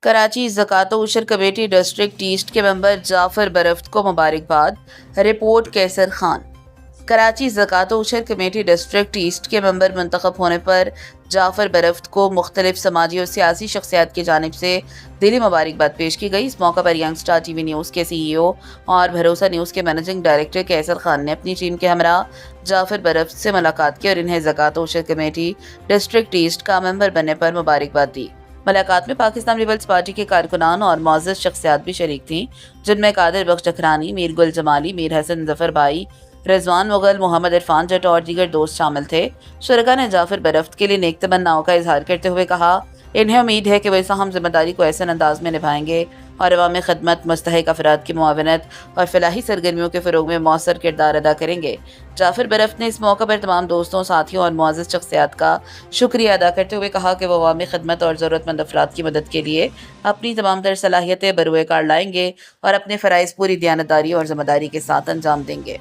کراچی زکوٰۃ و عشر کمیٹی ڈسٹرکٹ ایسٹ کے ممبر جعفر برفت کو مبارکباد۔ رپورٹ کیسر خان۔ کراچی زکوٰۃ و عشر کمیٹی ڈسٹرکٹ ایسٹ کے ممبر منتخب ہونے پر جعفر برفت کو مختلف سماجی اور سیاسی شخصیات کی جانب سے دلی مبارکباد پیش کی گئی۔ اس موقع پر ینگ اسٹار ٹی وی نیوز کے سی ای او اور بھروسہ نیوز کے مینیجنگ ڈائریکٹر کیسر خان نے اپنی ٹیم کے ہمراہ جعفر برفت سے ملاقات کی اور انہیں زکوٰۃ و عشر کمیٹی ڈسٹرکٹ ایسٹ کا ممبر بننے پر مبارکباد دی۔ ملاقات میں پاکستان پیپلز پارٹی کے کارکنان اور معزز شخصیات بھی شریک تھیں، جن میں قادر بخش ٹکرانی، میر گل جمالی، میر حسن ظفر بھائی، رضوان مغل، محمد عرفان جٹ اور دیگر دوست شامل تھے۔ شرکاء نے جعفر برفت کے لیے نیک تمناؤں کا اظہار کرتے ہوئے کہا انہیں امید ہے کہ وہ اس اہم ذمہ داری کو احسن انداز میں نبھائیں گے اور عوامی خدمت، مستحق افراد کی معاونت اور فلاحی سرگرمیوں کے فروغ میں مؤثر کردار ادا کریں گے۔ جعفر برفت نے اس موقع پر تمام دوستوں، ساتھیوں اور معزز شخصیات کا شکریہ ادا کرتے ہوئے کہا کہ وہ عوامی خدمت اور ضرورت مند افراد کی مدد کے لیے اپنی تمام تر صلاحیتیں بروئے کار لائیں گے اور اپنے فرائض پوری دیانتداری اور ذمہ داری کے ساتھ انجام دیں گے۔